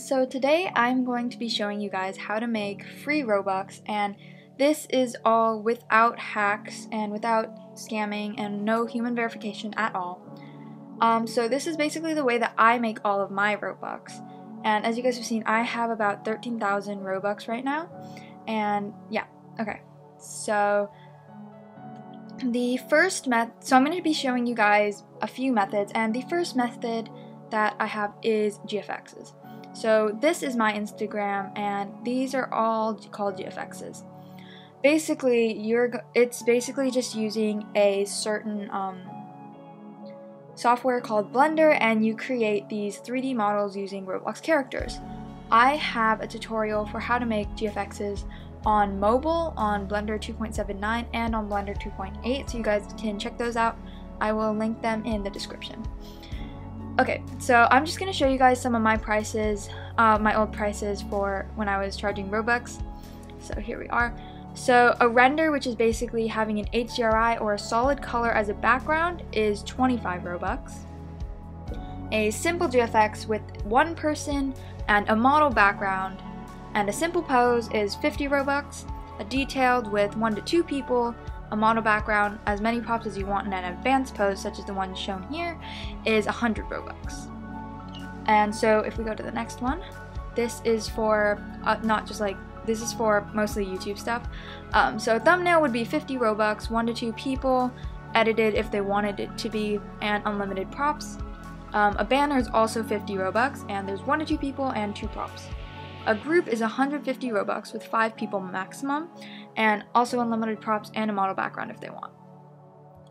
So today I'm going to be showing you guys how to make free Robux, and this is all without hacks and without scamming and no human verification at all. So this is basically the way that I make all of my Robux, and as you guys have seen, I have about 13,000 Robux right now, and yeah, okay. So the first so I'm going to be showing you guys a few methods, and the first method that I have is GFXs. So this is my Instagram, and these are all called GFXs. Basically, it's basically just using a certain software called Blender, and you create these 3D models using Roblox characters. I have a tutorial for how to make GFXs on mobile, on Blender 2.79, and on Blender 2.8, so you guys can check those out. I will link them in the description. Okay, so I'm just going to show you guys some of my prices, my old prices for when I was charging Robux. So here we are. So a render, which is basically having an HDRI or a solid color as a background, is 25 Robux. A simple GFX with one person and a model background and a simple pose is 50 Robux. A detailed with 1 to 2 people, a model background, as many props as you want, and an advanced pose, such as the one shown here, is 100 Robux. And so if we go to the next one, this is for, this is for mostly YouTube stuff. So a thumbnail would be 50 Robux, 1 to 2 people, edited if they wanted it to be, and unlimited props. A banner is also 50 Robux, and there's 1 to 2 people and 2 props. A group is 150 Robux with 5 people maximum, and also unlimited props and a model background if they want.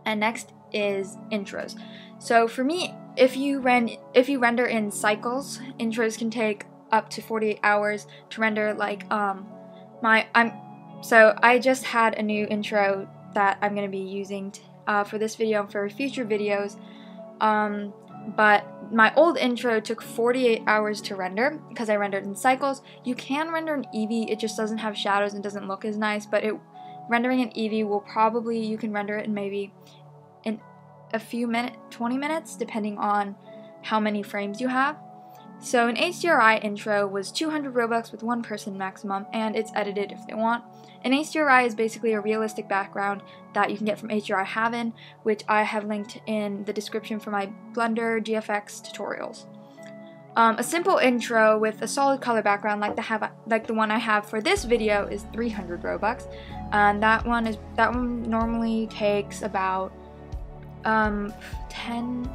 And next is intros. So for me, if you render in cycles, intros can take up to 48 hours to render. Like so I just had a new intro that I'm going to be using for this video and for future videos. But my old intro took 48 hours to render because I rendered in cycles. You can render in Eevee, it just doesn't have shadows and doesn't look as nice, but rendering in Eevee will probably, you can render it in maybe in a few minutes, 20 minutes, depending on how many frames you have. So an HDRI intro was 200 Robux with 1 person maximum, and it's edited if they want. An HDRI is basically a realistic background that you can get from HDRI Haven, which I have linked in the description for my Blender GFX tutorials. A simple intro with a solid color background like the one I have for this video is 300 Robux, and that one normally takes about 10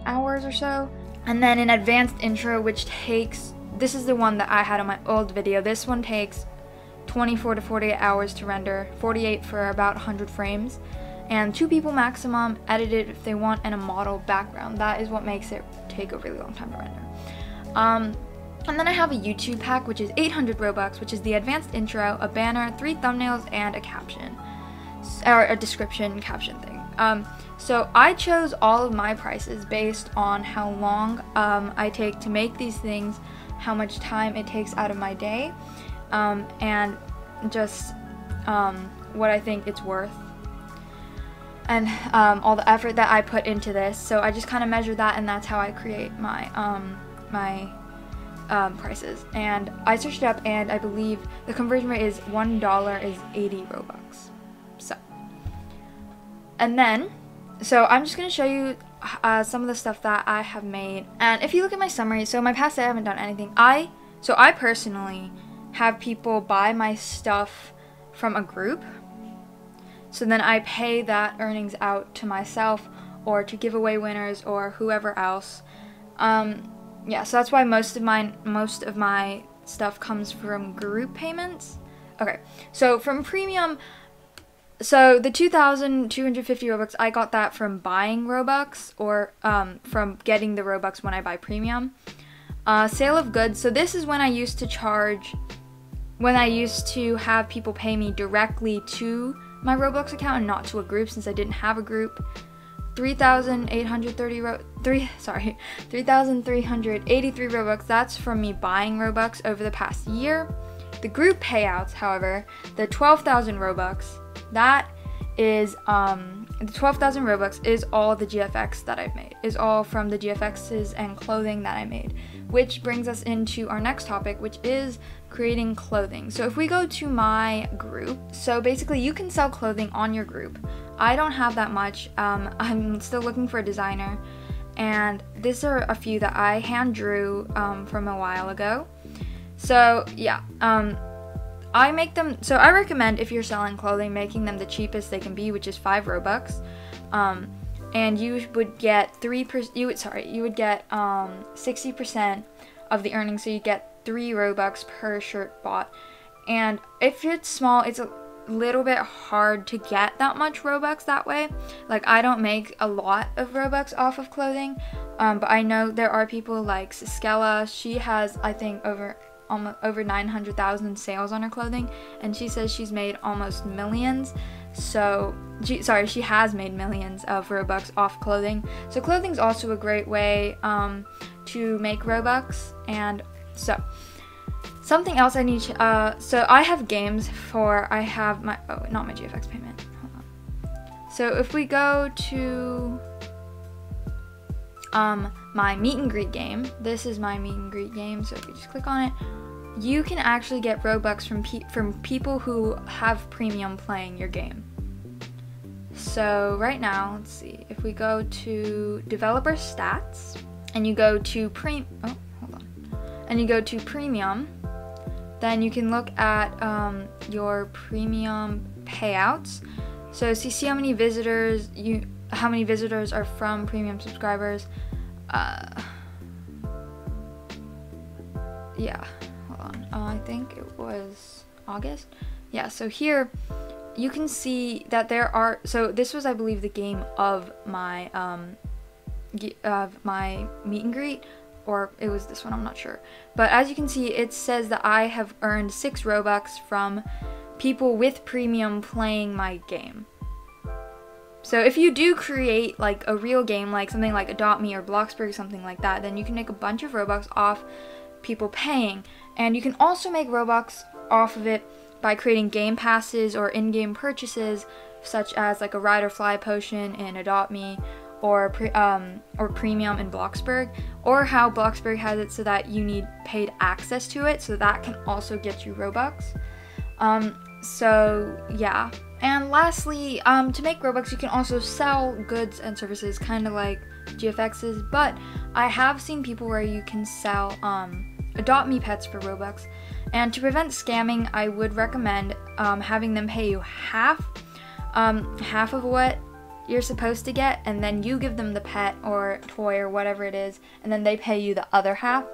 hours or so. And then an advanced intro, which takes, this is the one that I had on my old video, this one takes 24 to 48 hours to render, 48 for about 100 frames, and 2 people maximum, edited if they want, and a model background. That is what makes it take a really long time to render. And then I have a YouTube pack, which is 800 Robux, which is the advanced intro, a banner, 3 thumbnails, and a caption, or a description caption thing. So I chose all of my prices based on how long I take to make these things, how much time it takes out of my day, and just what I think it's worth, and all the effort that I put into this. So I just kind of measure that, and that's how I create my prices. And I searched it up, and I believe the conversion rate is $1 is 80 Robux. So, and then, so I'm just going to show you some of the stuff that I have made. And if you look at my summary, so my past day I haven't done anything. I personally have people buy my stuff from a group. So then I pay that earnings out to myself or to giveaway winners or whoever else. Yeah, so that's why most of my stuff comes from group payments. Okay, so from premium, so the 2,250 Robux, I got that from buying Robux, or from getting the Robux when I buy premium. Sale of goods, so this is when I used to charge, when I used to have people pay me directly to my Roblox account and not to a group, since I didn't have a group. 3,830 3,383 Robux. That's from me buying Robux over the past year. The group payouts, however, the 12,000 Robux, that is the 12,000 Robux is all the GFX that I've made, is all from the GFXs and clothing that I made, which brings us into our next topic, which is creating clothing. So if we go to my group, so basically you can sell clothing on your group. I don't have that much. I'm still looking for a designer, and these are a few that I hand drew from a while ago. So yeah, I make them, so I recommend if you're selling clothing, making them the cheapest they can be, which is 5 Robux. And you would get 60% of the earnings, so you get 3 Robux per shirt bought. And if it's small, it's a little bit hard to get that much Robux that way. Like, I don't make a lot of Robux off of clothing, but I know there are people like Siskella. She has, I think, over 900,000 sales on her clothing, and she says she's made almost millions. So she has made millions of Robux off clothing. So clothing's also a great way to make Robux. And so something else I need to, so I have games for, I have my, oh, not my GFX payment, hold on. So if we go to my meet and greet game, this is my meet and greet game, so if you just click on it, you can actually get Robux from people who have premium playing your game. So right now, let's see, if we go to developer stats, and you go to and you go to premium, then you can look at your premium payouts. So see how many visitors are from premium subscribers. Yeah, hold on. I think it was August. Yeah, so here you can see that there are, so this was, I believe, the game of my meet and greet, or it was this one, I'm not sure. But as you can see, it says that I have earned 6 Robux from people with premium playing my game. So if you do create like a real game, like something like Adopt Me or Bloxburg, something like that, then you can make a bunch of Robux off people paying. And you can also make Robux off of it by creating game passes or in-game purchases, such as like a ride or fly potion in Adopt Me, or premium in Bloxburg, or how Bloxburg has it so that you need paid access to it, so that can also get you Robux. So yeah. And lastly, to make Robux, you can also sell goods and services, kind of like GFXs, but I have seen people where you can sell Adopt Me pets for Robux. And to prevent scamming, I would recommend having them pay you half of what you're supposed to get, and then you give them the pet or toy or whatever it is, and then they pay you the other half.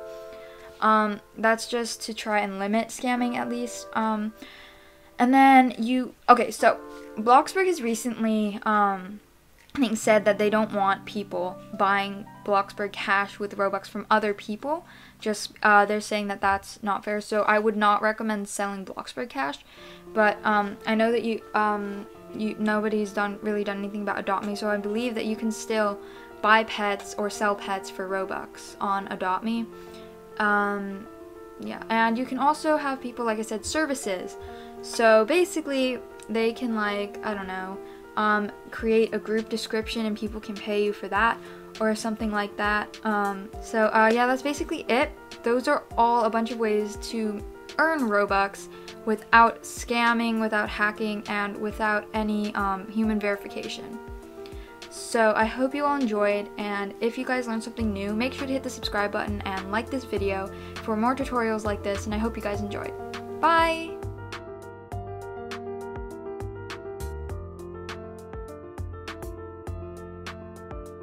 That's just to try and limit scamming, at least. And then okay, so Bloxburg has recently, I think, said that they don't want people buying Bloxburg cash with Robux from other people. Just, they're saying that that's not fair, so I would not recommend selling Bloxburg cash. But, I know that nobody's really done anything about Adopt Me, so I believe that you can still buy pets or sell pets for Robux on Adopt Me. Yeah, and you can also have people, like I said, services. So basically, they can, like, I don't know, create a group description and people can pay you for that or something like that. Yeah, that's basically it. Those are all a bunch of ways to earn Robux without scamming, without hacking, and without any human verification. So I hope you all enjoyed, and if you guys learned something new, make sure to hit the subscribe button and like this video for more tutorials like this, and I hope you guys enjoyed. Bye!